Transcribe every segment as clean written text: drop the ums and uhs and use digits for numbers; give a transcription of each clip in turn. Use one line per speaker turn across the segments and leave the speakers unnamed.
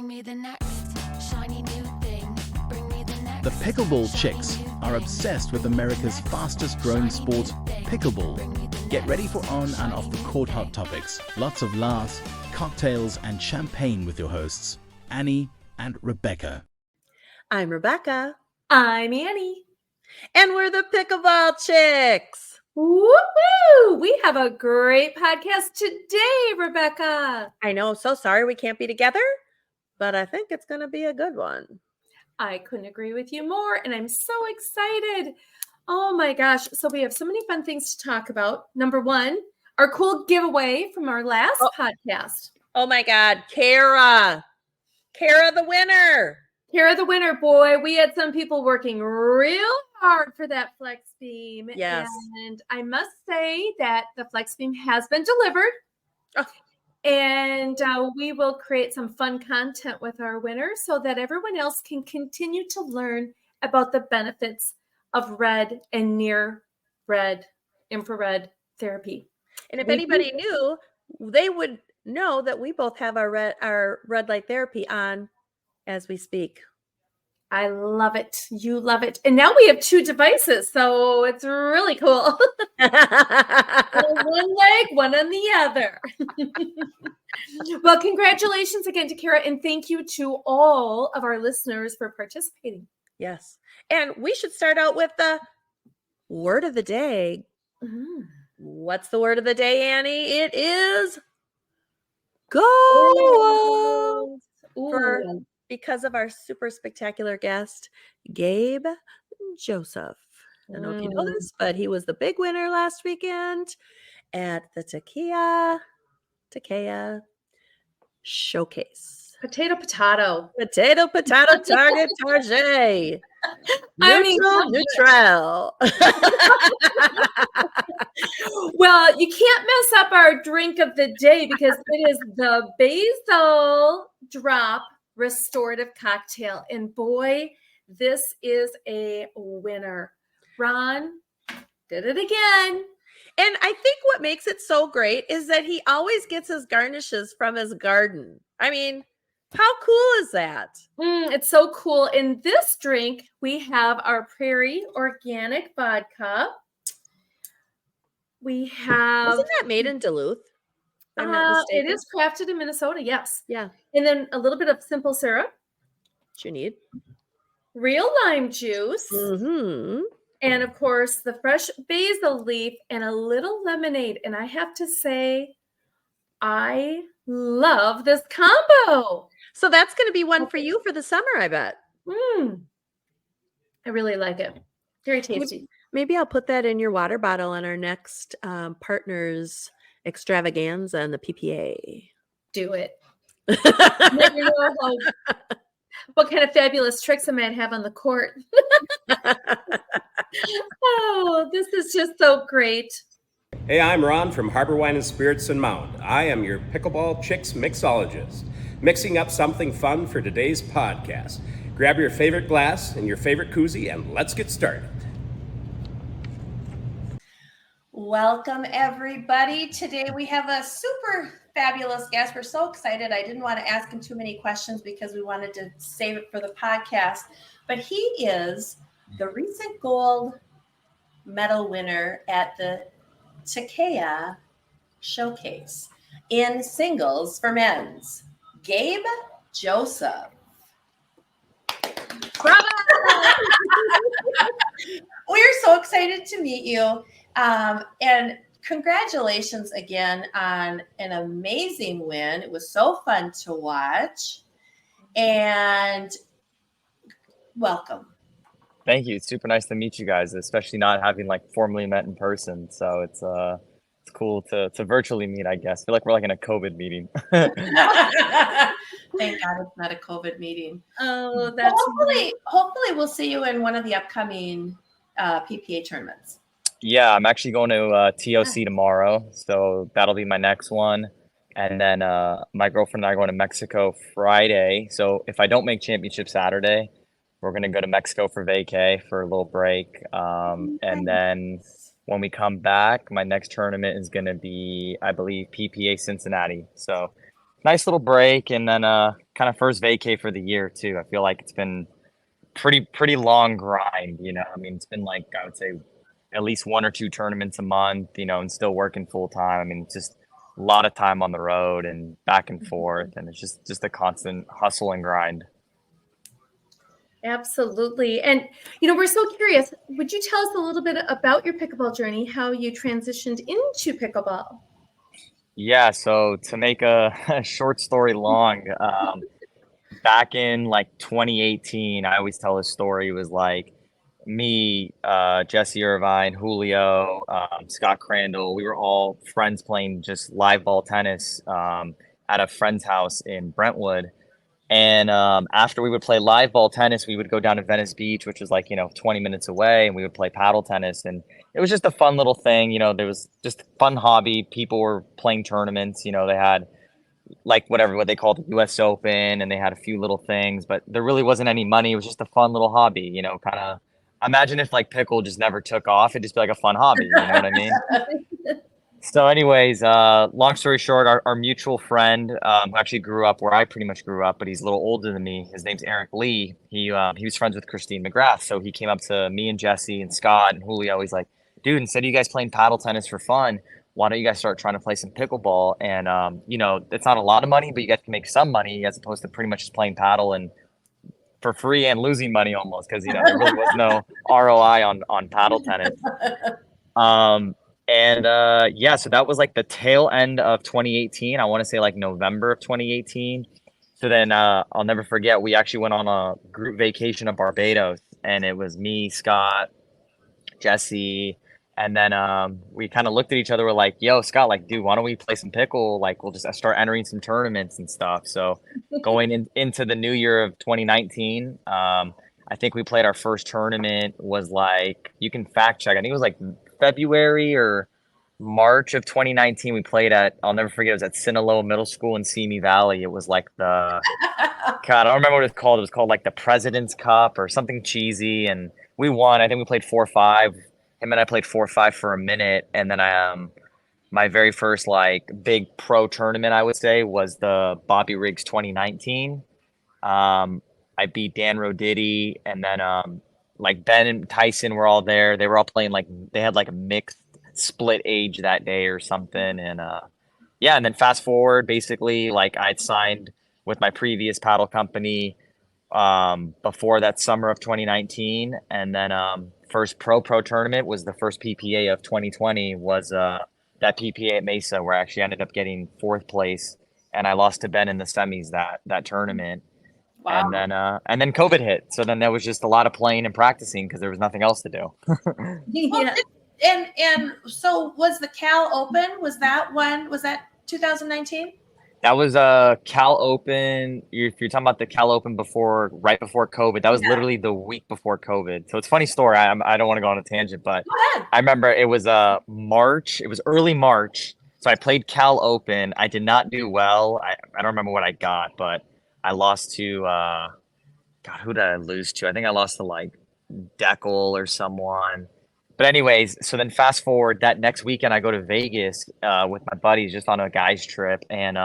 Bring me the next shiny new thing. Bring me the next.
The Pickleball chicks are obsessed with America's fastest growing sport, pickleball. Get ready for on and off the court hot topics. Lots of laughs, cocktails, and champagne with your hosts, Annie and Rebecca.
I'm Rebecca.
I'm Annie.
And we're the Pickleball Chicks.
Woo-hoo! We have a great podcast today, Rebecca.
I know. So sorry we can't be together, but I think it's going to be a good one.
I couldn't agree with you more, and I'm so excited. Oh my gosh. So we have so many fun things to talk about. Number one, our cool giveaway from our last podcast.
Oh my God. Kara the winner.
Kara the winner, boy. We had some people working real hard for that flex beam.
Yes.
And I must say that the flex beam has been delivered.
Oh.
And we will create some fun content with our winner so that everyone else can continue to learn about the benefits of red and near red infrared therapy.
And if anybody knew, they would know that we both have our red light therapy on as we speak.
I love it. You love it. And now we have two devices, so it's really cool. One leg, one on the other. Well, congratulations again to Kara, and thank you to all of our listeners for participating.
Yes. And we should start out with the word of the day.
Mm-hmm.
What's the word of the day, Annie? It is gold. Because of our super spectacular guest, Gabe Joseph. I don't know if you know this, but he was the big winner last weekend at the Takeya Showcase.
Potato.
Potato, target, target. Neutral.
Well, you can't mess up our drink of the day because it is the basil drop restorative cocktail. And boy, this is a winner. Ron did it again.
And I think what makes it so great is that he always gets his garnishes from his garden. I mean, how cool is that?
It's so cool. In this drink, we have our Prairie Organic Vodka. We have...
Wasn't that made in Duluth? I'm not mistaken.
It is crafted in Minnesota, yes.
Yeah.
And then a little bit of simple syrup.
What you need.
Real lime juice.
Mm-hmm.
And of course, the fresh basil leaf and a little lemonade. And I have to say, I love this combo.
So that's going to be one for you for the summer, I bet.
I really like it. Very tasty.
Maybe I'll put that in your water bottle on our next partners extravaganza and the PPA.
Do it. Never know what kind of fabulous tricks I might have on the court. Oh, this is just so great.
Hey, I'm Ron from Harbor Wine and Spirits and Mound. I am your Pickleball Chicks mixologist, mixing up something fun for today's podcast. Grab your favorite glass and your favorite koozie, and let's get started.
Welcome, everybody. Today we have a super fabulous guest. We're so excited. I didn't want to ask him too many questions because we wanted to save it for the podcast. But he is the recent gold medal winner at the Takeya Showcase in singles for men's, Gabe Joseph.
Bravo!
We're so excited to meet you. And congratulations again on an amazing win. It was so fun to watch. And welcome.
Thank you. It's super nice to meet you guys, especially not having formally met in person. So it's cool to virtually meet, I guess. I feel like we're in a COVID meeting.
Thank God it's not a COVID meeting.
Oh, that's
hopefully we'll see you in one of the upcoming PPA tournaments.
Yeah, I'm actually going to TOC tomorrow, so that'll be my next one. And then my girlfriend and I are going to Mexico Friday. So if I don't make championship Saturday, we're going to go to Mexico for vacay for a little break. And then when we come back, my next tournament is going to be, I believe, PPA Cincinnati. So nice little break, and then kind of first vacay for the year too. I feel like it's been pretty long grind, you know. I mean, it's been like, I would say at least 1 or 2 tournaments a month, you know, and still working full time. I mean, it's just a lot of time on the road and back and forth, and it's just a constant hustle and grind.
Absolutely. And, you know, we're so curious. Would you tell us a little bit about your pickleball journey, how you transitioned into pickleball?
Yeah, so to make a short story long, back in like 2018, I always tell this story. It was like me, Jesse Irvine, Julio, Scott Crandall. We were all friends playing just live ball tennis at a friend's house in Brentwood. And after we would play live ball tennis, we would go down to Venice Beach, which was like, 20 minutes away, and we would play paddle tennis. And it was just a fun little thing. You know, there was just a fun hobby. People were playing tournaments. You know, they had like what they called the US Open, and they had a few little things, but there really wasn't any money. It was just a fun little hobby, you know, kind of imagine if like pickle just never took off. It'd just be like a fun hobby. You know what I mean? So anyways, long story short, our mutual friend who actually grew up where I pretty much grew up, but he's a little older than me. His name's Eric Lee. He was friends with Christine McGrath. So he came up to me and Jesse and Scott and Julio. He's like, dude, instead of you guys playing paddle tennis for fun, why don't you guys start trying to play some pickleball? And, it's not a lot of money, but you guys can make some money as opposed to pretty much just playing paddle and for free and losing money almost because, there really was no ROI on paddle tennis. So that was like the tail end of 2018. I want to say like November of 2018. So then I'll never forget, we actually went on a group vacation to Barbados, and it was me, Scott, Jesse, and then we kind of looked at each other. We're like, yo, Scott, like, dude, why don't we play some pickle? Like, we'll just start entering some tournaments and stuff. So going into the new year of 2019, I think we played our first tournament was like, you can fact check. I think it was like February or March of 2019. We played I'll never forget, it was at Sinaloa Middle School in Simi Valley. It was like God, I don't remember what it was called. It was called like the President's Cup or something cheesy. And we won. I think we played 4-5. Him and I played 4-5 for a minute. And then my very first like big pro tournament, I would say, was the Bobby Riggs 2019. I beat Dan Roditi, and then like Ben and Tyson were all there. They were all playing like they had like a mixed split age that day or something. And and then fast forward, basically like I'd signed with my previous paddle company before that summer of 2019, and then first pro tournament was the first PPA of 2020 was that PPA at Mesa, where I actually ended up getting 4th place, and I lost to Ben in the semis that tournament. Wow. And then COVID hit. So then there was just a lot of playing and practicing because there was nothing else to do.
Yeah. And so was the Cal Open, was that 2019?
That was Cal Open. If you're talking about the Cal Open right before COVID, that was literally the week before COVID. So it's a funny story. I don't want to go on a tangent, but I remember it was March. It was early March. So I played Cal Open. I did not do well. I don't remember what I got, but I lost to who did I lose to? I think I lost to like Deckel or someone. But anyways, so then fast forward, that next weekend I go to Vegas with my buddies just on a guys trip, and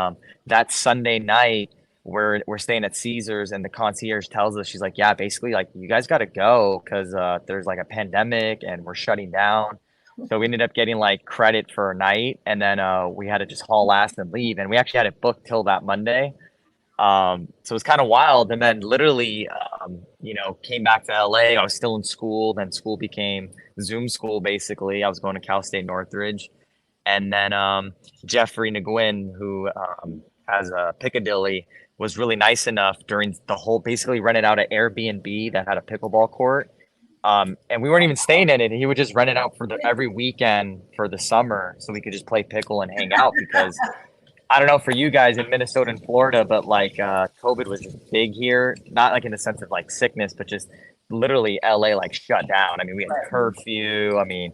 that Sunday night we're staying at Caesars, and the concierge tells us, she's like, yeah, basically like you guys got to go because there's like a pandemic and we're shutting down. So we ended up getting like credit for a night, and then we had to just haul ass and leave, and we actually had it booked till that Monday. So it was kind of wild. And then literally, came back to LA. I was still in school. Then school became Zoom school, basically. I was going to Cal State Northridge. And then Jeffrey Nguyen, who has a Piccadilly, was really nice enough during the whole, basically rented out an Airbnb that had a pickleball court. And we weren't even staying in it. He would just rent it out for every weekend for the summer so we could just play pickle and hang out because I don't know for you guys in Minnesota and Florida, but like COVID was just big here, not like in the sense of like sickness, but just literally LA like shut down. I mean, we had curfew. I mean,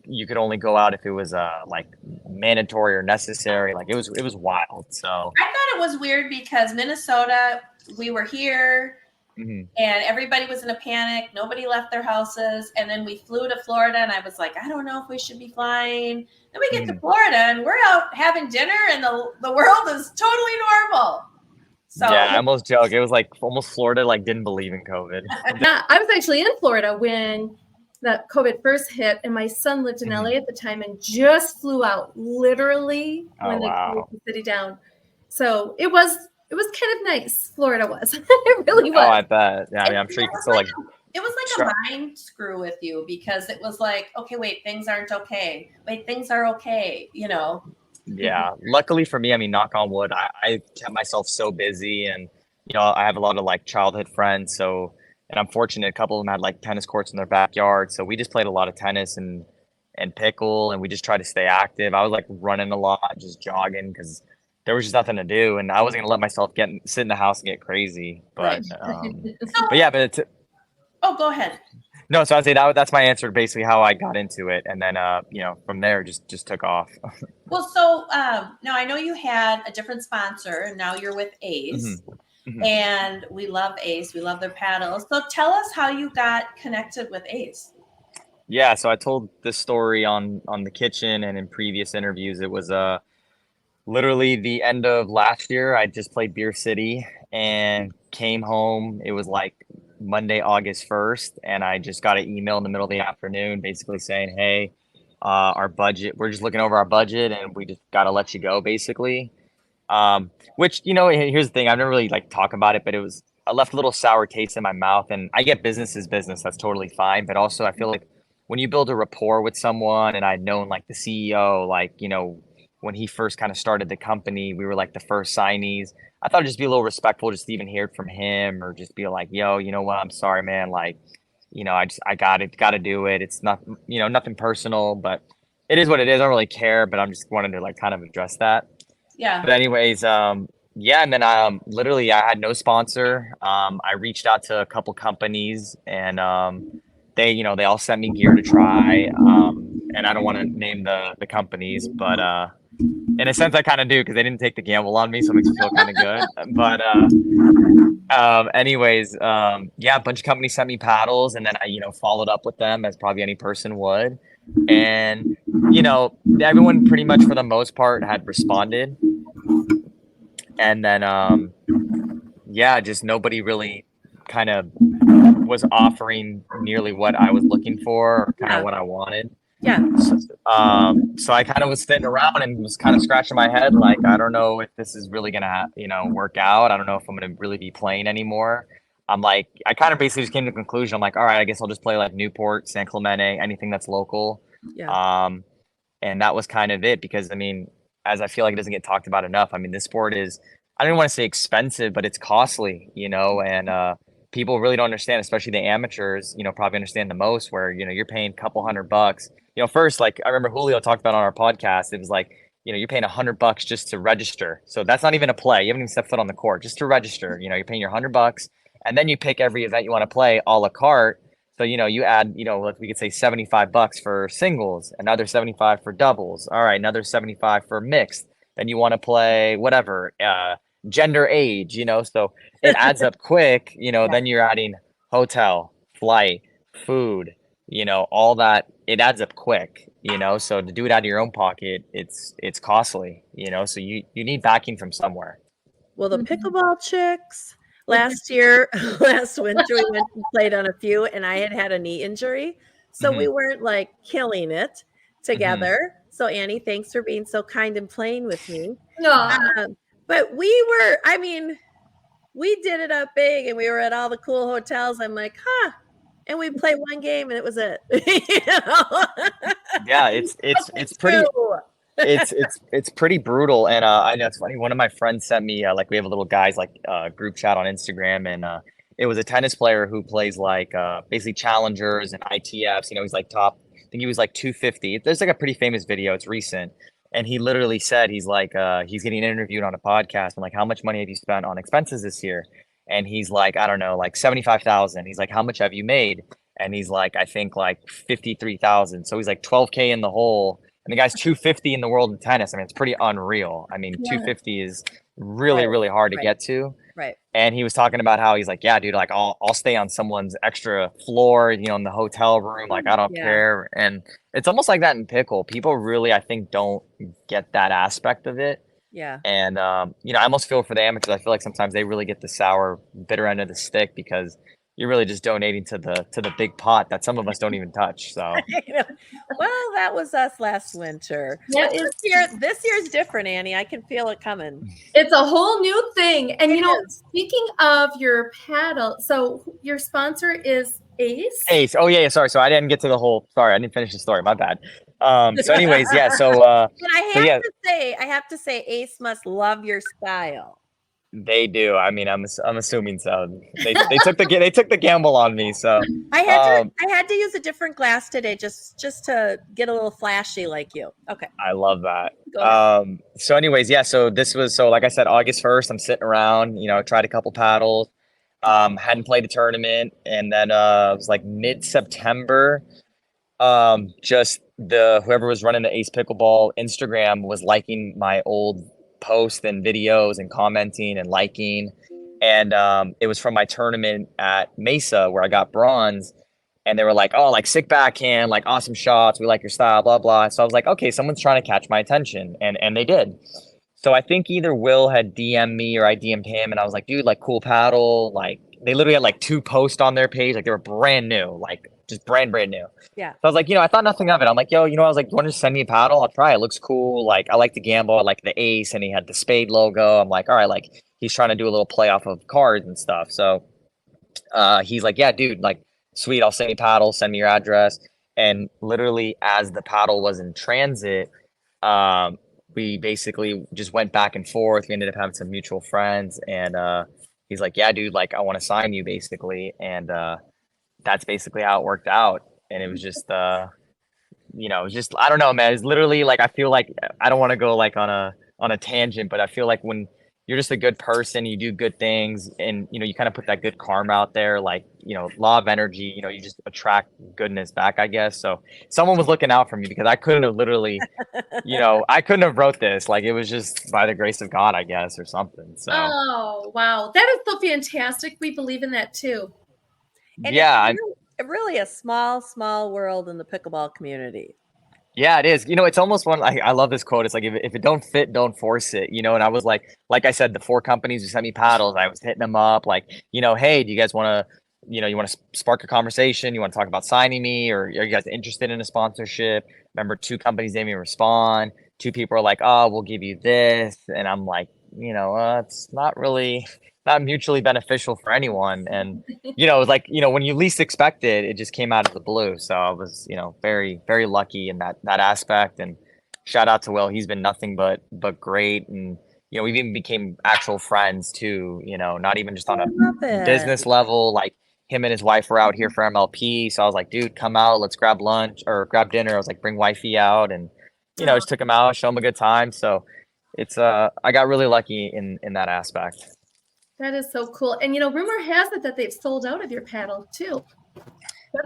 you could only go out if it was like mandatory or necessary. Like it was wild. So
I thought it was weird because Minnesota, we were here and everybody was in a panic. Nobody left their houses. And then we flew to Florida, and I was like, I don't know if we should be flying. Then we get to Florida and we're out having dinner and the world is totally normal. So
Yeah, I almost joke. It was like almost Florida like didn't believe in COVID.
Yeah, I was actually in Florida when that COVID first hit, and my son lived in LA at the time and just flew out literally when they closed the city down. So it was kind of nice. Florida was. It really was.
Oh, I bet. Yeah, I mean, I'm sure you can still like.
It was like a mind screw with you because it was like, okay, wait, things aren't okay. Wait, things are okay. You know.
Yeah. Luckily for me, I mean, knock on wood, I kept myself so busy, and I have a lot of like childhood friends. So, and I'm fortunate, a couple of them had like tennis courts in their backyard. So we just played a lot of tennis and pickle, and we just tried to stay active. I was like running a lot, just jogging because there was just nothing to do, and I wasn't gonna let myself sit in the house and get crazy. But but yeah, but it's.
Oh, go ahead.
No, so I'd say that's my answer to basically how I got into it, and then from there just took off.
Well, so now I know you had a different sponsor, and now you're with Ace, and we love Ace. We love their paddles. So tell us how you got connected with Ace.
Yeah, so I told this story on the kitchen and in previous interviews. It was literally the end of last year. I just played Beer City and came home. It was like Monday, August 1st, and I just got an email in the middle of the afternoon basically saying, hey, our budget, we're just looking over our budget and we just got to let you go, basically. Which, here's the thing, I've never really like talk about it, but I left a little sour taste in my mouth, and I get business is business. That's totally fine. But also I feel like when you build a rapport with someone, and I'd known like the CEO, like, when he first kind of started the company, we were like the first signees. I thought it'd just be a little respectful, just to even hear it from him, or just be like, yo, you know what? I'm sorry, man. Like, I got to do it. It's not, nothing personal, but it is what it is. I don't really care, but I'm just wanting to like kind of address that.
Yeah.
But anyways, yeah. And then literally I had no sponsor. I reached out to a couple companies, and they all sent me gear to try. And I don't want to name the companies, but in a sense I kind of do, because they didn't take the gamble on me, so it makes me feel kind of good. But anyways, yeah, a bunch of companies sent me paddles, and then I followed up with them as probably any person would. And everyone pretty much for the most part had responded. And then yeah, just nobody really kind of was offering nearly what I was looking for, or kind of what I wanted.
Yeah.
So I kind of was sitting around and was kind of scratching my head, like, I don't know if this is really gonna work out. I don't know if I'm gonna really be playing anymore. I'm like, I kind of basically just came to the conclusion. I'm like, all right, I guess I'll just play like Newport, San Clemente, anything that's local.
Yeah.
And that was kind of it, because I mean, as I feel like it doesn't get talked about enough, I mean, this sport is, I don't want to say expensive, but it's costly, and people really don't understand, especially the amateurs, probably understand the most, where, you're paying a couple $100. First, like I remember Julio talked about on our podcast, it was like, you're paying $100 just to register. So that's not even a play. You haven't even stepped foot on the court, just to register. You're paying your $100, and then you pick every event you want to play a la carte. So, you add, like we could say $75 for singles, another 75 for doubles. All right, another 75 for mixed. Then you want to play whatever, gender, age, so it adds up quick. Then you're adding hotel, flight, food, all that. It adds up quick, so to do it out of your own pocket, it's costly, so you need backing from somewhere.
Well, the pickleball chicks last winter we went and played on a few, and I had a knee injury, so we weren't like killing it together. So Annie, thanks for being so kind and playing with me. But we were, I mean, we did it up big, and we were at all the cool hotels. I'm like, and we played one game, and it was it.
Yeah, it's pretty. It's pretty brutal. And I know it's funny. One of my friends sent me like, we have a little guys like group chat on Instagram, and it was a tennis player who plays like basically challengers and ITFs. He's like top. I think he was like 250. There's like a pretty famous video. It's recent. And he literally said, he's like, he's getting interviewed on a podcast. I'm like, how much money have you spent on expenses this year? And he's like, I don't know, like 75,000. He's like, how much have you made? And he's like, I think like 53,000. So he's like 12K in the hole. And the guy's 250 in the world of tennis. I mean, it's pretty unreal. I mean, 250 is really, really hard to get to.
Right.
And he was talking about how he's like, yeah, dude, like I'll stay on someone's extra floor, in the hotel room. Like, I don't care. And it's almost like that in pickle. People really, I think, don't get that aspect of it.
Yeah.
And I almost feel for the amateurs. I feel like sometimes they really get the sour, bitter end of the stick because you're really just donating to the big pot that some of us don't even touch. So
Well, that was us last winter.
That
But
is-
this year's different, Annie. I can feel it coming.
It's a whole new thing. And
It is.
speaking of your paddle, so your sponsor is Ace.
Ace. Oh yeah, sorry. So I didn't get to the whole. Sorry, I didn't finish the story. My bad. So anyways, yeah. So
But
yeah,
I have to say, Ace must love your style.
they do. I mean, I'm assuming so. They took the gamble on me. So
I had to use a different glass today just to get a little flashy like you. Okay.
I love that.
Go ahead.
So anyways, yeah. So like I said, August 1st, I'm sitting around. Tried a couple paddles. Hadn't played a tournament, and then it was like mid-September. Just whoever was running the Ace Pickleball Instagram was liking my old posts and videos and commenting and liking, and it was from my tournament at Mesa where I got bronze, and they were like, "Oh, like sick backhand, like awesome shots, we like your style, blah blah." So I was like, "Okay, someone's trying to catch my attention," and they did. So I think either Will had DM'd me or I DM'd him, and I was like, "Dude, like cool paddle." Like they literally had like 2 posts on their page, like they were brand new, like just brand new.
Yeah.
So I was like, I thought nothing of it. I'm like, yo, I was like, you want to just send me a paddle? I'll try. It looks cool. Like I like the gamble. I like the Ace, and he had the spade logo. I'm like, all right, like he's trying to do a little play off of cards and stuff. So he's like, yeah, dude, like sweet. I'll send you paddle. Send me your address. And literally, as the paddle was in transit, we basically just went back and forth. We ended up having some mutual friends, and he's like, yeah, dude, like I want to sign you, basically, and that's basically how it worked out. And it was just it was just, I don't know, man. It's literally like, I feel like I don't want to go like on a tangent, but I feel like when you're just a good person, you do good things, and you kind of put that good karma out there, like law of energy, you just attract goodness back, I guess. So someone was looking out for me because I couldn't have literally I couldn't have wrote this. Like it was just by the grace of God, I guess, or something. So
Oh wow, that is so fantastic. We believe in that too.
And
yeah,
it's really a small world in the pickleball community.
Yeah, it is. It's almost one. I love this quote. It's like if it don't fit, don't force it. And I was like I said, the 4 companies who sent me paddles, I was hitting them up like, hey, do you guys want to, you want to spark a conversation? You want to talk about signing me, or are you guys interested in a sponsorship? Remember, 2 companies didn't even respond. 2 people are like, oh, we'll give you this, and I'm like, it's not mutually beneficial for anyone. And it was like, when you least expect it, it just came out of the blue. So I was, very, very lucky in that aspect. And shout out to Will. He's been nothing but great. And we even became actual friends too, not even just on a business level. Like him and his wife were out here for MLP. So I was like, dude, come out, let's grab lunch or grab dinner. I was like, bring wifey out, and just took him out, show him a good time. So it's I got really lucky in that aspect.
That is so cool. And rumor has it that they've sold out of your paddle too.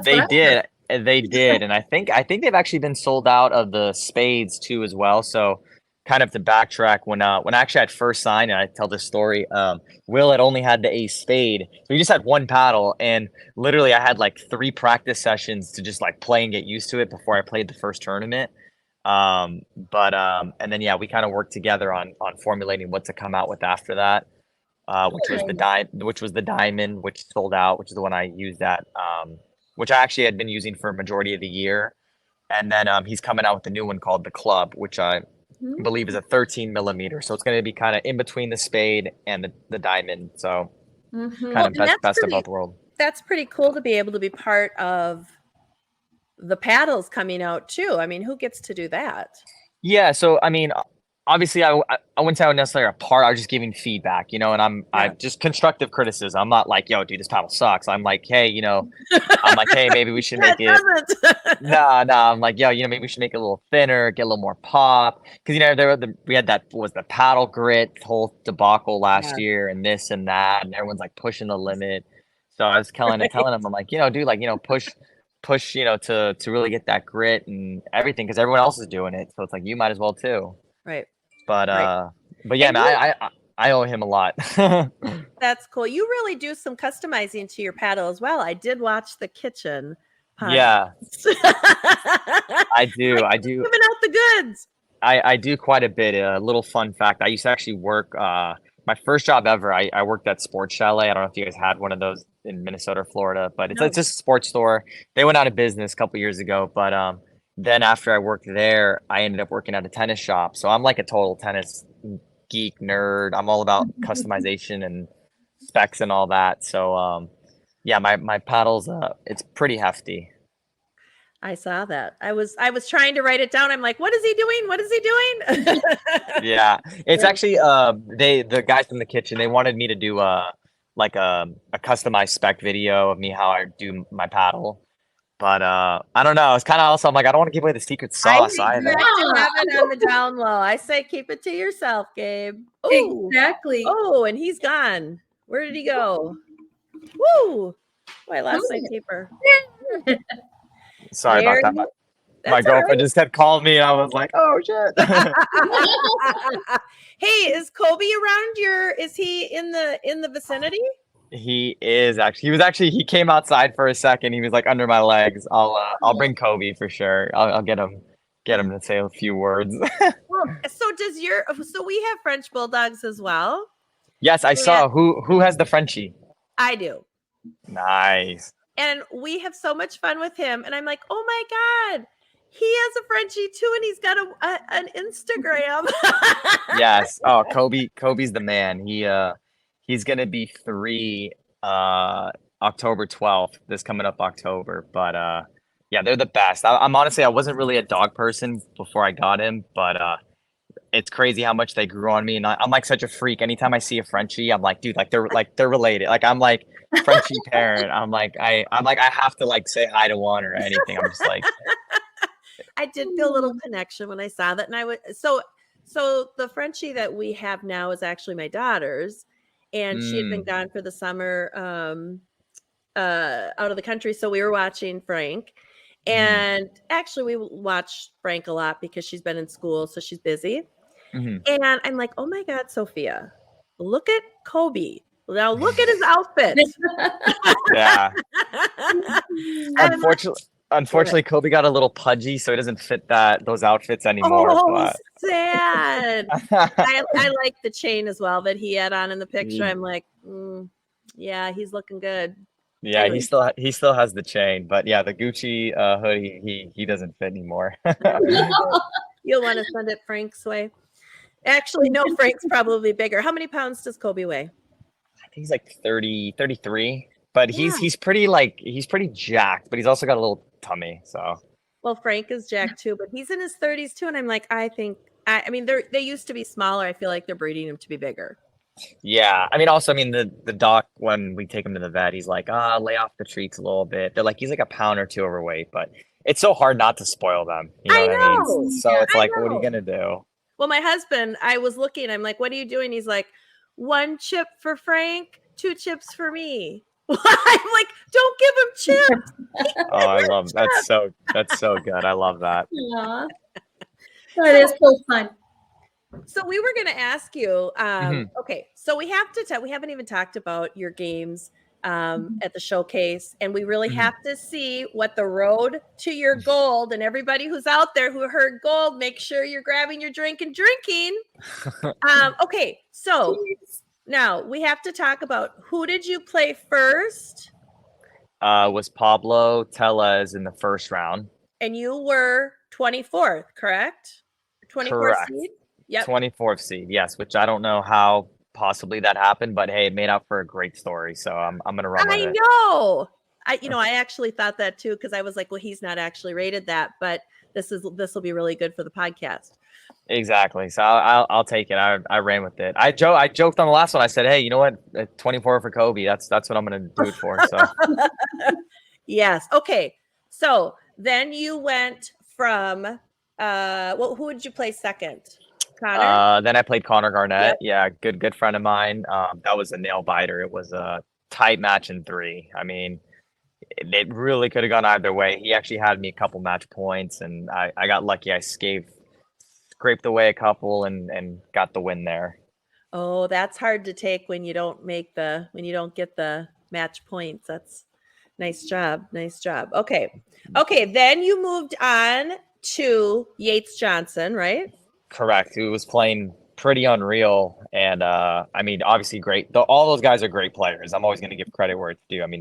They did. And I think they've actually been sold out of the spades too as well. So kind of to backtrack, when I actually had first signed, and I tell this story, Will had only had the Ace spade. So he just had 1 paddle, and literally I had like 3 practice sessions to just like play and get used to it before I played the first tournament. And then yeah, we kind of worked together on formulating what to come out with after that. Which was the diamond, which sold out, which is the one I used at, which I actually had been using for a majority of the year. And then he's coming out with a new one called the Club, which I believe is a 13 millimeter. So it's going to be kind of in between the spade and the diamond. So kind of best of both worlds.
That's pretty cool to be able to be part of the paddles coming out too. I mean, who gets to do that?
Yeah. So, I mean, obviously, I wouldn't say I was necessarily a part. I was just giving feedback, and I'm just constructive criticism. I'm not like, yo, dude, this paddle sucks. I'm like, hey, I'm like, hey, maybe we should make it. No, I'm like, yo, maybe we should make it a little thinner, get a little more pop. Because we had that was the paddle grit whole debacle last year, and this and that, and everyone's like pushing the limit. So I was telling him, I'm like, dude, like, push, to really get that grit and everything, because everyone else is doing it. So it's like you might as well too.
Right.
But yeah, man, I owe him a lot.
That's cool. You really do some customizing to your paddle as well. I did watch the kitchen podcast.
Yeah, I do.
Giving out the goods.
I do quite a bit. A little fun fact: I used to actually work. My first job ever. I worked at Sports Chalet. I don't know if you guys had one of those in Minnesota or Florida, but it's just a sports store. They went out of business a couple years ago, but then after I worked there, I ended up working at a tennis shop. So I'm like a total tennis geek nerd. I'm all about customization and specs and all that. So yeah, my paddles, it's pretty hefty.
I saw that. I was trying to write it down. I'm like, what is he doing? What is he doing?
Yeah, it's actually the guys from the kitchen, they wanted me to do like a customized spec video of me how I do my paddle. But I don't know. It's kind of also I'm like I don't want to give away the secret sauce
I
either.
think you have it on the down low. I say keep it to yourself, Gabe. Ooh.
Exactly.
Oh, and he's gone. Where did he go? Woo! Oh, I lost my paper.
Sorry about that. My girlfriend just had called me and I was like, oh shit.
Hey, is Kobe around is he in the vicinity?
He is actually. He came outside for a second. He was like under my legs. I'll bring Kobe for sure. I'll get him to say a few words.
So we have French bulldogs as well.
Yes, I saw. Who has the Frenchie?
I do.
Nice.
And we have so much fun with him. And I'm like, oh my God, he has a Frenchie too. And he's got an Instagram.
Yes. Oh, Kobe's the man. He's going to be 3 October 12th, this coming up October. But yeah, they're the best. I'm honestly, I wasn't really a dog person before I got him, but it's crazy how much they grew on me. And I'm like such a freak. Anytime I see a Frenchie, I'm like, dude, they're related. Like I'm like Frenchie parent. I'm like I have to like say hi to one or anything. I'm just like
I did feel a little connection when I saw that. And I would so the Frenchie that we have now is actually my daughter's. And she had been gone for the summer out of the country. So we were watching Frank. And actually, we watch Frank a lot because she's been in school. So she's busy. And I'm like, oh my God, Sophia, look at Kobe. Now look at his outfit.
Yeah. Unfortunately, Kobe got a little pudgy, so he doesn't fit those outfits anymore.
Oh, sad. I like the chain as well that he had on in the picture. I'm like, yeah, he's looking good.
Yeah, anyway. he still has the chain, but yeah, the Gucci hoodie he doesn't fit anymore.
You'll want to send it Frank's way. Actually, no, Frank's probably bigger. How many pounds does Kobe weigh?
I think he's like 33, but he's pretty jacked, but he's also got a little tummy. So
well, Frank is jacked too, but he's in his 30s too, and I'm like, I mean, they used to be smaller. I feel like they're breeding him to be bigger.
Yeah, I mean, the doc, when we take him to the vet, he's like, lay off the treats a little bit. They're like, he's like a pound or two overweight, but it's so hard not to spoil them. You know what I mean? So it's like, what are you gonna do?
Well, my husband, I was looking, I'm like, what are you doing? He's like, 1 chip for Frank, 2 chips for me. I'm like, don't give him chips.
Oh, I love that's so good. I love that.
Yeah. That is so fun.
So we were going to ask you, okay, so we haven't even talked about your games at the showcase, and we really have to see what the road to your gold, and everybody who's out there who heard gold, make sure you're grabbing your drink and drinking. Okay, so now we have to talk about who did you play first?
Was Pablo Tellez in the first round.
And you were 24th, correct? 24th seed? Yep.
24th seed, yes, which I don't know how possibly that happened, but hey, it made out for a great story. So I'm gonna run with it.
I know. I actually thought that too, because I was like, well, he's not actually rated that, but this will be really good for the podcast.
Exactly. So I'll take it. I ran with it. I joked on the last one. I said, hey, you know what? 24 for Kobe. That's what I'm gonna do it for. So
yes. Okay. So then you went from who did you play second? Connor?
Then I played Connor Garnett. Yep. Yeah, good friend of mine. That was a nail biter. It was a tight match in 3. I mean, it really could have gone either way. He actually had me a couple match points, and I got lucky. I scraped away a couple and got the win there.
Oh, that's hard to take when you don't get the match points. That's nice job. Okay. Then you moved on to Yates Johnson, right?
Correct. Who was playing pretty unreal. And I mean, obviously great. All those guys are great players. I'm always going to give credit where it's due. I mean,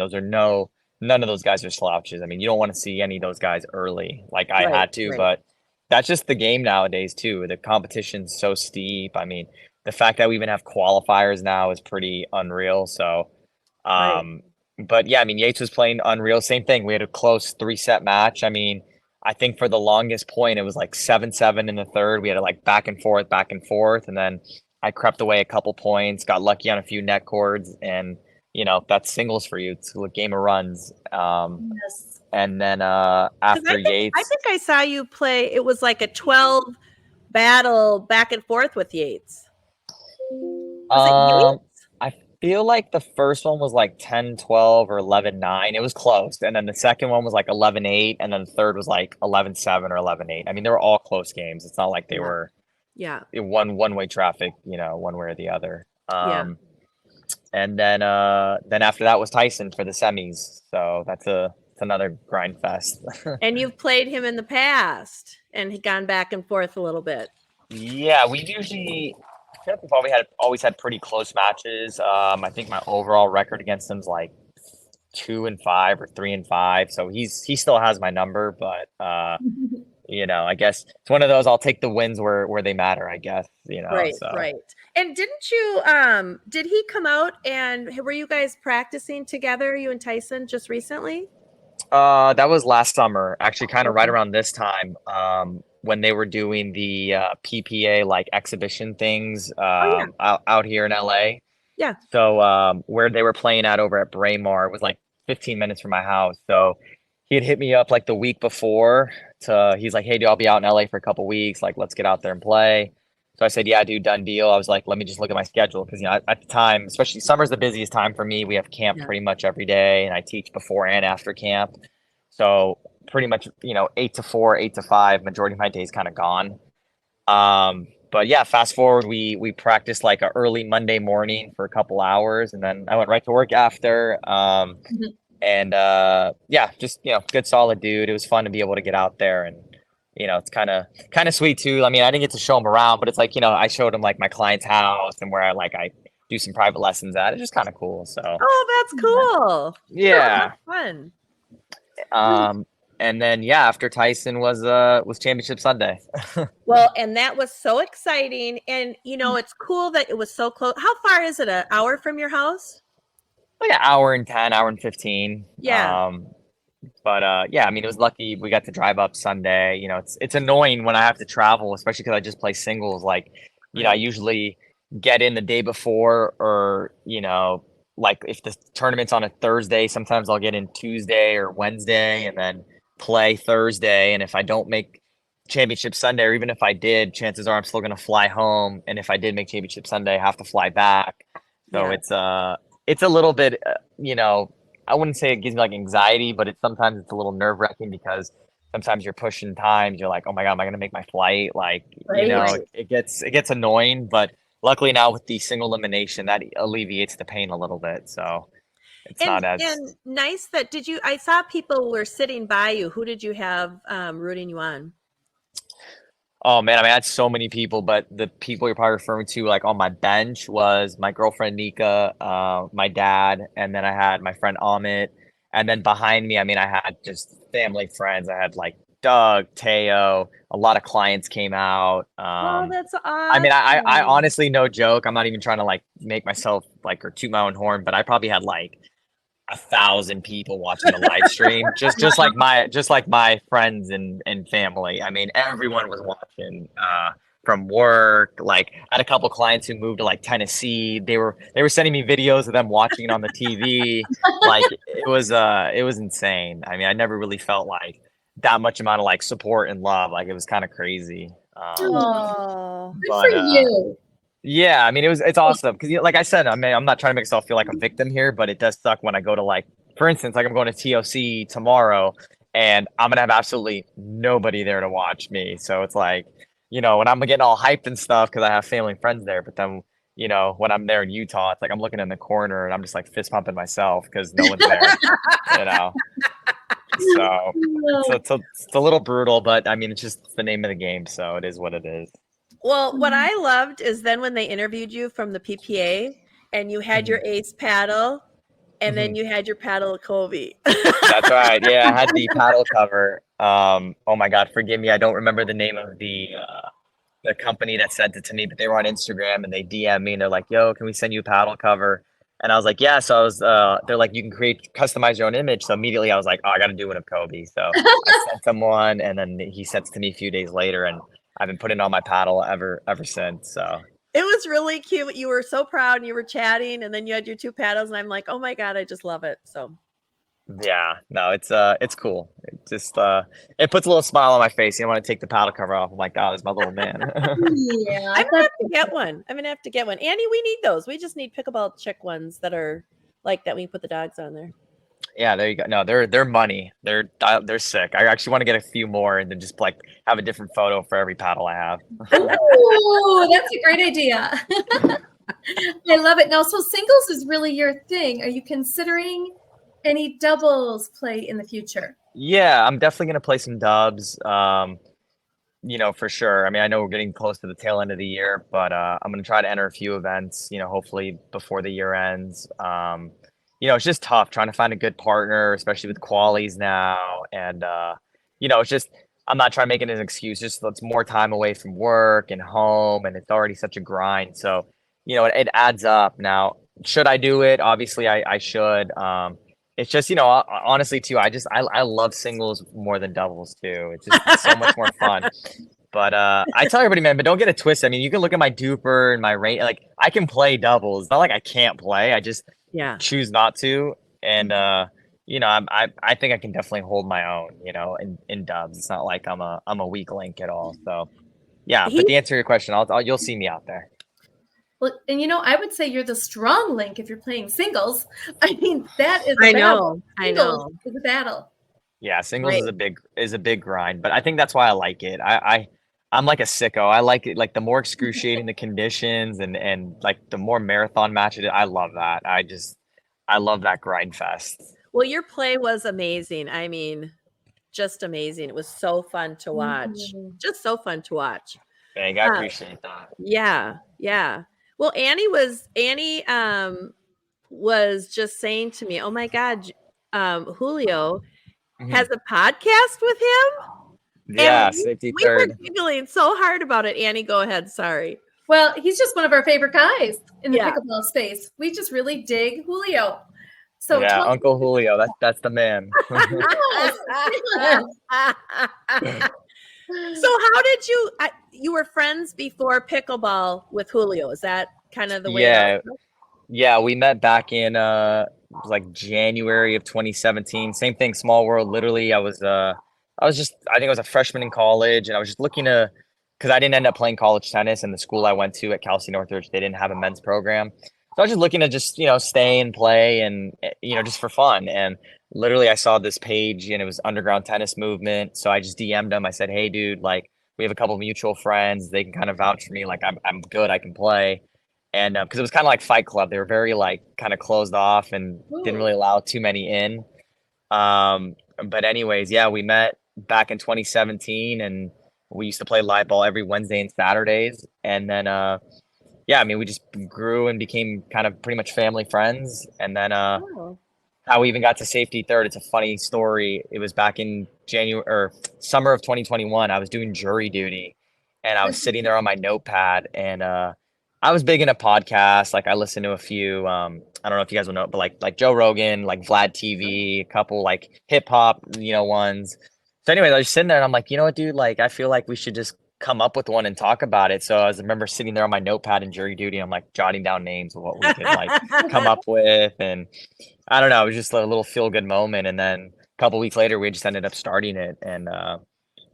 none of those guys are slouches. I mean, you don't want to see any of those guys early like I had to, but that's just the game nowadays too. The competition's so steep. I mean, the fact that we even have qualifiers now is pretty unreal. So, but yeah, I mean, Yates was playing unreal. Same thing. We had a close 3-set match. I mean, I think for the longest point, it was like 7-7 in the third. We had it like back and forth. And then I crept away a couple points, got lucky on a few net cords, and that's singles for you. It's a game of runs.
Yes.
And then after Yates,
I think I saw you play. It was like a 12 battle back and forth with Yates. Was it Yates?
I feel like the first one was like 10-12 or 11-9. It was close. And then the second one was like 11-8. And then the third was like 11-7 or 11-8. I mean, they were all close games. It's not like they were one-way traffic, one way or the other. And then after that was Tyson for the semis. So that's another grind fest.
And you've played him in the past and gone back and forth a little bit.
Yeah, I feel like we've always had pretty close matches. I think my overall record against him is like 2-5 or 3-5. So he still has my number, but I guess it's one of those. I'll take the wins where they matter, I guess.
Right. And didn't you? Did he come out and were you guys practicing together, you and Tyson, just recently?
That was last summer, actually, kind of right around this time. When they were doing the PPA like exhibition things out here in LA.
Yeah.
So where they were playing at over at Braemar, it was like 15 minutes from my house. So he had hit me up like the week before he's like, hey, dude, I'll be out in LA for a couple weeks. Like, let's get out there and play. So I said, yeah, dude, done deal. I was like, let me just look at my schedule. Cause at the time, especially summer's the busiest time for me. We have camp pretty much every day and I teach before and after camp. So pretty much, 8 to 4, 8 to 5, majority of my day is kind of gone. But yeah, fast forward, we practiced like a early Monday morning for a couple hours and then I went right to work after. And just, good solid dude. It was fun to be able to get out there and, it's kind of sweet too. I mean, I didn't get to show him around, but it's like, I showed him like my client's house and where I do some private lessons at. It's just kind of cool. So.
Oh, that's cool.
Yeah.
Fun.
And then after Tyson was Championship Sunday.
Well, and that was so exciting, and it's cool that it was so close. How far is it? An hour from your house?
Like an hour and 10, hour and 15.
Yeah.
But I mean, it was lucky we got to drive up Sunday. It's annoying when I have to travel, especially because I just play singles. Like, I usually get in the day before, or like if the tournament's on a Thursday, sometimes I'll get in Tuesday or Wednesday and then play Thursday. And if I don't make Championship Sunday, or even if I did, chances are I'm still going to fly home. And if I did make Championship Sunday, I have to fly back. So it's a little bit, I wouldn't say it gives me like anxiety, but sometimes it's a little nerve wracking because sometimes you're pushing times. You're like, oh my God, am I going to make my flight? Like, it gets annoying, but luckily now with the single elimination, that alleviates the pain a little bit. So it's not as
nice that I saw people were sitting by you. Who did you have rooting you on?
Oh man, I mean, I had so many people, but the people you're probably referring to like on my bench was my girlfriend Nika, my dad, and then I had my friend Amit, and then behind me, I mean, I had just family friends. I had like Doug, Teo, a lot of clients came out.
Oh, that's awesome.
I mean, I honestly, no joke, I'm not even trying to like make myself like or toot my own horn, but I probably had like 1,000 people watching the live stream, just like my friends and family. I mean, everyone was watching from work. Like, I had a couple clients who moved to like Tennessee. They were sending me videos of them watching it on the TV. Like, it was insane. I mean, I never really felt like that much amount of like support and love. Like, it was kind of crazy.
Good for you.
Yeah, I mean, it's awesome because, like I said, I mean, I'm not trying to make myself feel like a victim here, but it does suck when I go to like, for instance, like I'm going to TOC tomorrow and I'm gonna have absolutely nobody there to watch me. So it's like, when I'm getting all hyped and stuff because I have family and friends there, but then when I'm there in Utah, it's like I'm looking in the corner and I'm just like fist pumping myself because no one's there. So it's a little brutal, but I mean, it's just the name of the game, so it is what it is.
Well, what I loved is then when they interviewed you from the PPA and you had your ace paddle and then you had your paddle of Kobe.
That's right. Yeah, I had the paddle cover. Oh my God, forgive me. I don't remember the name of the company that sent it to me, but they were on Instagram and they DM me and they're like, "Yo, can we send you a paddle cover?" And I was like, "Yeah." So I was, they're like, "You can customize your own image." So immediately I was like, "Oh, I got to do one of Kobe." So I sent him one, and then he sent it to me a few days later, and I've been putting it on my paddle ever since. So
it was really cute. You were so proud and you were chatting, and then you had your 2 paddles, and I'm like, oh my God, I just love it. So
yeah, no, it's cool. It just it puts a little smile on my face. You don't want to take the paddle cover off. I'm like, oh, it's my little man.
Yeah,
I'm gonna have to get one. Annie, we need those. We just need pickleball chick ones that are like that when you put the dogs on there.
Yeah, there you go. No, they're money. They're sick. I actually want to get a few more and then just like have a different photo for every paddle I have.
Ooh, that's a great idea. I love it. Now, so singles is really your thing. Are you considering any doubles play in the future?
Yeah, I'm definitely gonna play some dubs. For sure. I mean, I know we're getting close to the tail end of the year, but I'm gonna try to enter a few events, hopefully before the year ends. It's just tough trying to find a good partner, especially with qualies now. And it's just I'm not trying to make it an excuse, just it's more time away from work and home, and it's already such a grind. So, it adds up. Now, should I do it? Obviously I should. It's just, honestly too, I love singles more than doubles too. It's so much more fun. But I tell everybody, man, but don't get it twisted. I mean, you can look at my duper and my rate. Like, I can play doubles. It's not like I can't play. I just choose not to. And I think I can definitely hold my own, in dubs. It's not like I'm a weak link at all. So yeah, but to answer your question, you'll see me out there.
Well, and I would say you're the strong link if you're playing singles. I mean, that is
I know.
It's a battle.
Yeah, singles is a big grind, but I think that's why I like it. I'm like a sicko. I like it, like the more excruciating the conditions and like the more marathon match it is. I love that. I love that grind fest.
Well, your play was amazing. I mean, just amazing. It was so fun to watch. Just so fun to watch.
Thank you. I appreciate that.
Yeah. Well, Annie was just saying to me, "Oh my God, Julio has a podcast with him."
Yeah,
we were giggling so hard about it. Annie, go ahead. Sorry.
Well, he's just one of our favorite guys in the pickleball space. We just really dig Julio. So
yeah, Uncle Julio, that's the man.
So how did you were friends before pickleball with Julio? Is that kind of the way?
Yeah, we met back in like January of 2017. Same thing, small world. Literally, I think I was a freshman in college, and I was just looking to, because I didn't end up playing college tennis, and the school I went to at Cal State Northridge, they didn't have a men's program. So I was just looking to just, stay and play and, just for fun. And literally I saw this page and it was Underground Tennis Movement. So I just DM'd him. I said, "Hey dude, like we have a couple of mutual friends. They can kind of vouch for me. Like I'm good. I can play." And because it was kind of like Fight Club. They were very like kind of closed off and didn't really allow too many in. But anyways, yeah, we met back in 2017 and we used to play live ball every Wednesday and Saturdays. And then, yeah, I mean, we just grew and became kind of pretty much family friends. And then how we even got to safety third, it's a funny story. It was back in summer of 2021. I was doing jury duty and I was sitting there on my notepad and I was big into podcasts. Like I listened to a few, I don't know if you guys will know, but like Joe Rogan, like Vlad TV, a couple like hip hop, ones. So anyways, I was sitting there and I'm like, you know what, dude, like I feel like we should just come up with one and talk about it. So I remember sitting there on my notepad in jury duty. I'm like jotting down names of what we could like come up with. And I don't know, it was just a little feel good moment. And then a couple weeks later, we just ended up starting it. And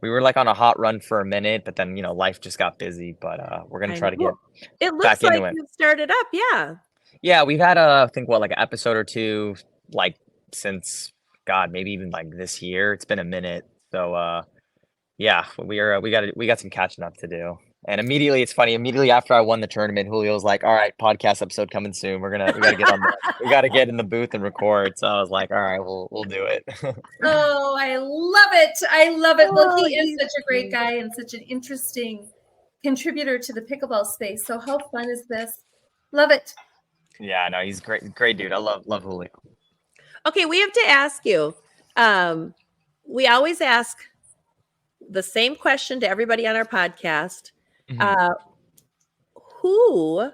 we were like on a hot run for a minute, but then, life just got busy, but we're going to try to get
it looks
back
like
into it.
You've started up. Yeah.
Yeah. We've had I think like an episode or two, like since God, maybe even like this year. It's been a minute. So, yeah, we got some catching up to do. And immediately, it's funny. Immediately after I won the tournament, Julio's like, "All right, podcast episode coming soon. We gotta get in the booth and record." So I was like, "All right, we'll do it."
Oh, I love it! I love it. Well, he is such a great guy and such an interesting contributor to the pickleball space. So how fun is this? Love it.
Yeah, no, he's great dude. I love Julio.
Okay, we have to ask you. We always ask the same question to everybody on our podcast. Who,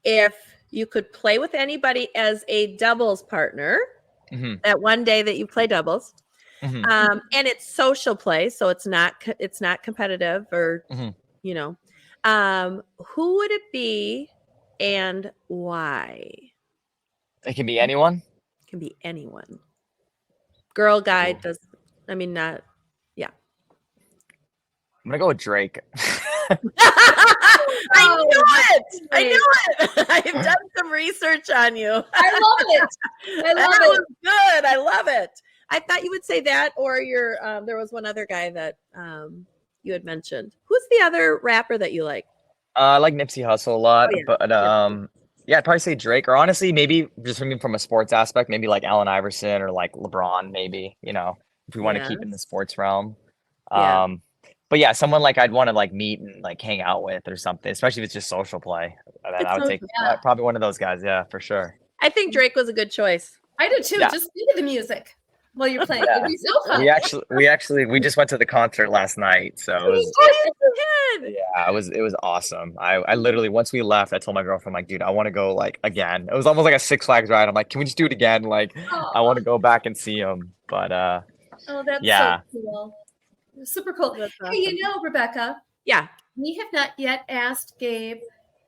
if you could play with anybody as a doubles partner, that one day that you play doubles, and it's social play, so it's not competitive or you know, who would it be and why?
It can be anyone.
It can be anyone. Girl, guy, does not. Yeah.
I'm gonna go with Drake.
I knew it. I have done some research on you.
I love it. I love it.
Was good. I love it. I thought you would say that, or your. There was one other guy that you had mentioned. Who's the other rapper that you like?
I like Nipsey Hussle a lot, but
Yeah,
I'd probably say Drake, or honestly, maybe just from a sports aspect, maybe like Allen Iverson or like LeBron, maybe, if we want to keep in the sports realm. But yeah, someone like I'd want to like meet and like hang out with or something, especially if it's just social play. Then I would take probably one of those guys. Yeah, for sure.
I think Drake was a good choice.
I do too. Yeah. Just think of the music while you're playing. It'd be so fun.
We just went to the concert last night, so it was. Yeah, it was awesome. I literally, once we left, I told my girlfriend, like, dude, I want to go like again. It was almost like a Six Flags ride. I'm like, can we just do it again? Like, I want to go back and see him. But
oh, that's so cool. Super cool.
Awesome.
Hey, Rebecca.
Yeah. We
have not yet asked Gabe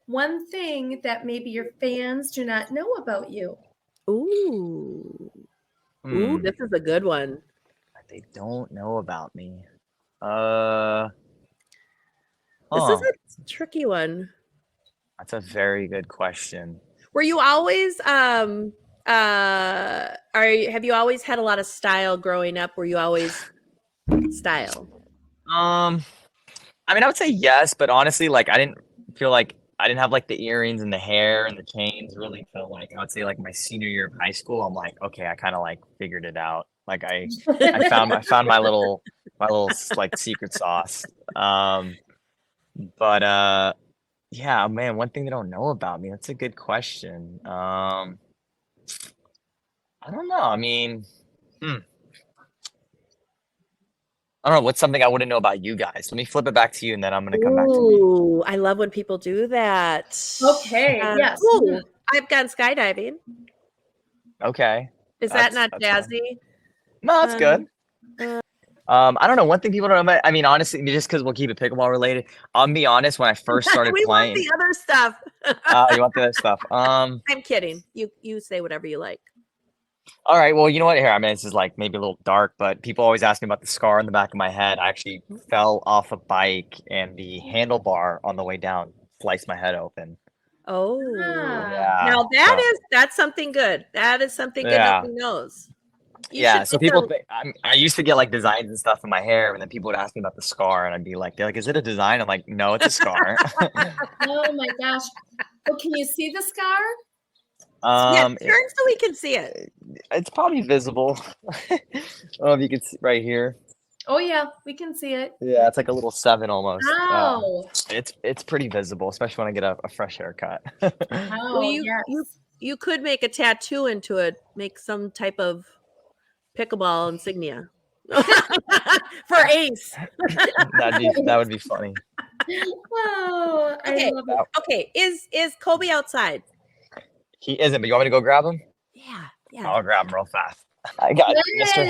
one thing that maybe your fans do not know about you.
Ooh, this is a good one.
They don't know about me.
This is a tricky one.
That's a very good question.
Were you always have you always had a lot of style growing up? Were you always style?
I would say yes, but honestly, like I didn't feel like I didn't have like the earrings and the hair and the chains really felt like I would say like my senior year of high school. I'm like, okay, I kind of like figured it out. Like I found my little like secret sauce. But yeah, man, one thing they don't know about me. That's a good question. I don't know. I don't know. What's something I wouldn't know about you guys? Let me flip it back to you, and then I'm going to come back to me.
Ooh, I love when people do that.
Okay, yes.
I've gone skydiving.
Okay.
Is that not jazzy?
Fun. No, that's good. I don't know. One thing people don't know about, honestly, just because we'll keep it pickleball related. I'll be honest, when I first started playing.
We want the other stuff.
You want the other stuff?
I'm kidding. You say whatever you like.
All right. Well, you know what? Here, this is like maybe a little dark, but people always ask me about the scar on the back of my head. I actually fell off a bike, and the handlebar on the way down sliced my head open.
Oh,
yeah.
Now that's something good. That is something good nobody knows.
So people think I used to get like designs and stuff in my hair, and then people would ask me about the scar, and I'd be like, they're like, is it a design? I'm like, no, it's a scar.
Oh my gosh. Well, can you see the scar?
Turn so we can see it.
It's probably visible. I don't know if you can see right here.
Oh yeah, we can see it.
Yeah, it's like a little 7 almost.
Wow.
It's pretty visible, especially when I get a fresh haircut.
You could make a tattoo into it, make some type of pickleball insignia for Ace.
that would be funny.
Oh, I love it.
Okay, is Kobe outside?
He isn't, but you want me to go grab him?
Yeah.
I'll grab him real fast. I got it, mister.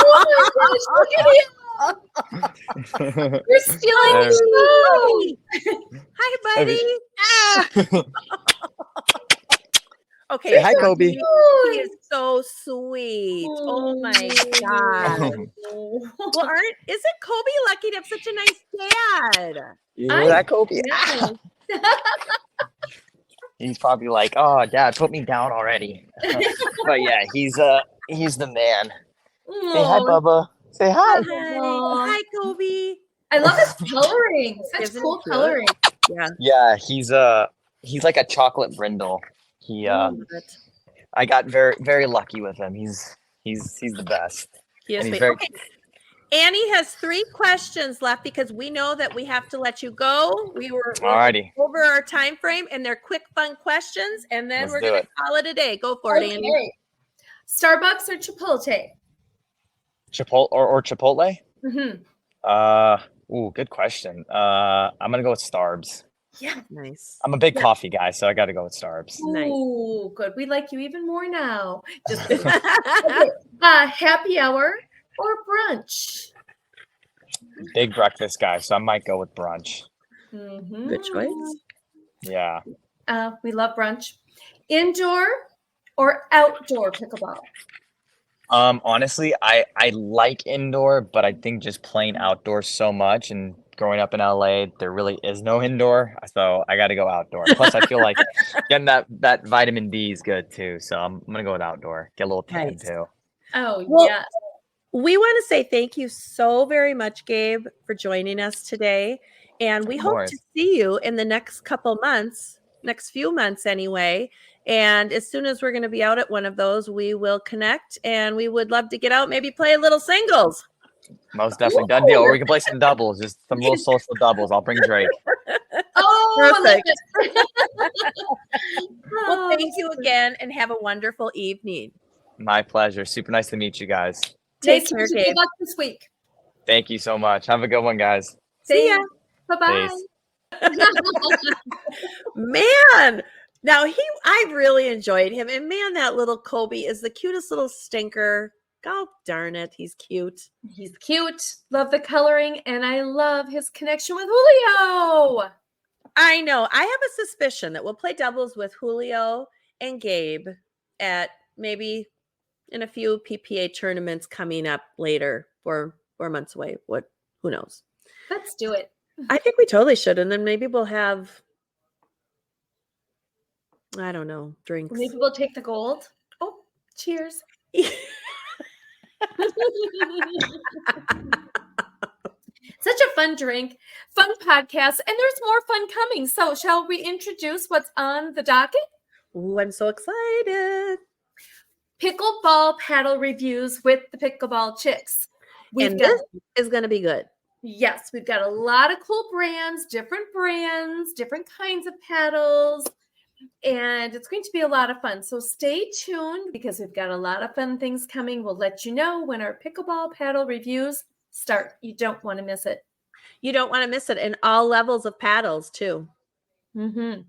Oh my gosh, look at you. You're stealing the show.
Hi, buddy. Okay.
Say hi, Kobe.
He is so sweet. Oh my God. Well, isn't Kobe lucky to have such a nice dad?
You know that, Kobe? He's probably like, oh, Dad, put me down already. But yeah, he's the man. Say hi, Bubba. Say hi.
Hi, Kobe.
I love his coloring. Such cool coloring.
Yeah, he's like a chocolate brindle. I got very, very lucky with him. He's the best.
He is
he's
very. Annie has 3 questions left because we know that we have to let you go. We're
Alrighty.
over our time frame, and they're quick, fun questions, and then
Let's
we're
do
going to
it.
call it a day. Go for it, Annie.
Okay. Starbucks or Chipotle?
Chipotle or Chipotle?
Mm-hmm.
Good question. I'm gonna go with Starbs.
Yeah.
Nice.
I'm a big coffee guy, so I got to go with Starbs.
Nice.
Ooh, good. We like you even more now. Just kidding. Okay. Happy hour or brunch?
Big breakfast guy, so I might go with brunch.
Mm-hmm.
Good choice.
Yeah.
We love brunch. Indoor or outdoor pickleball?
Honestly, I like indoor, but I think just playing outdoors so much, and growing up in LA, there really is no indoor, so I got to go outdoor. Plus, I feel like getting that vitamin D is good too, so I'm gonna go with outdoor. Get a little tan
Nice.
too.
Oh,
Well,
yeah.
We want to say thank you so very much, Gabe, for joining us today. And we hope to see you in the next few months anyway. And as soon as we're going to be out at one of those, we will connect, and we would love to get out, maybe play a little singles.
Most definitely. Done deal. Or we can play some doubles, just some little social doubles. I'll bring Drake.
Oh,
Perfect.
I love it.
Well, thank you again, and have a wonderful evening.
My pleasure. Super nice to meet you guys.
Take
Nice to
care,
meet you.
Gabe.
Good luck this week.
Thank you so much. Have a good one, guys.
See ya.
Bye-bye.
Peace.
Man, now I really enjoyed him. And man, that little Kobe is the cutest little stinker. God darn it, he's cute.
He's cute. Love the coloring, and I love his connection with Julio.
I know. I have a suspicion that we'll play doubles with Julio and Gabe at maybe in a few PPA tournaments coming up later, 4 months away. Who knows?
Let's do it.
I think we totally should. And then maybe we'll have, I don't know, drinks.
Maybe we'll take the gold. Oh, cheers. Such a fun drink, fun podcast, and there's more fun coming. So shall we introduce what's on the docket?
Ooh, I'm so excited.
Pickleball paddle reviews with the Pickleball Chicks.
This is going to be good.
Yes, we've got a lot of cool brands, different kinds of paddles, and it's going to be a lot of fun. So stay tuned because we've got a lot of fun things coming. We'll let you know when our pickleball paddle reviews start. You don't want to miss it.
You don't want to miss it. And all levels of paddles too.
Mm-hmm.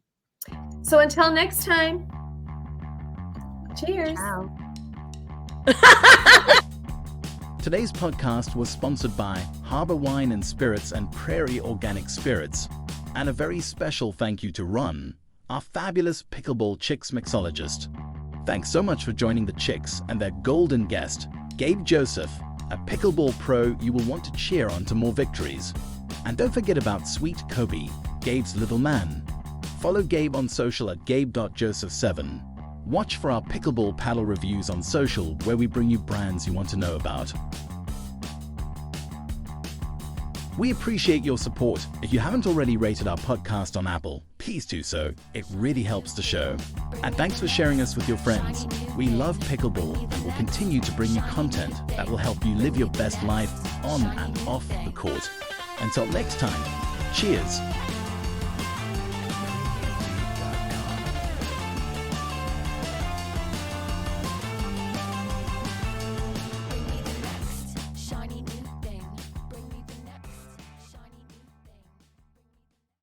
So until next time, cheers.
Ciao.
Today's podcast was sponsored by Harbor Wine and Spirits and Prairie Organic Spirits. And a very special thank you to Ron, our fabulous Pickleball Chicks mixologist. Thanks so much for joining the Chicks and their golden guest, Gabe Joseph, a pickleball pro you will want to cheer on to more victories. And don't forget about Sweet Kobe, Gabe's little man. Follow Gabe on social at gabe.joseph7. Watch for our pickleball paddle reviews on social, where we bring you brands you want to know about. We appreciate your support. If you haven't already rated our podcast on Apple, please do so. It really helps the show. And thanks for sharing us with your friends. We love pickleball and will continue to bring you content that will help you live your best life on and off the court. Until next time, cheers.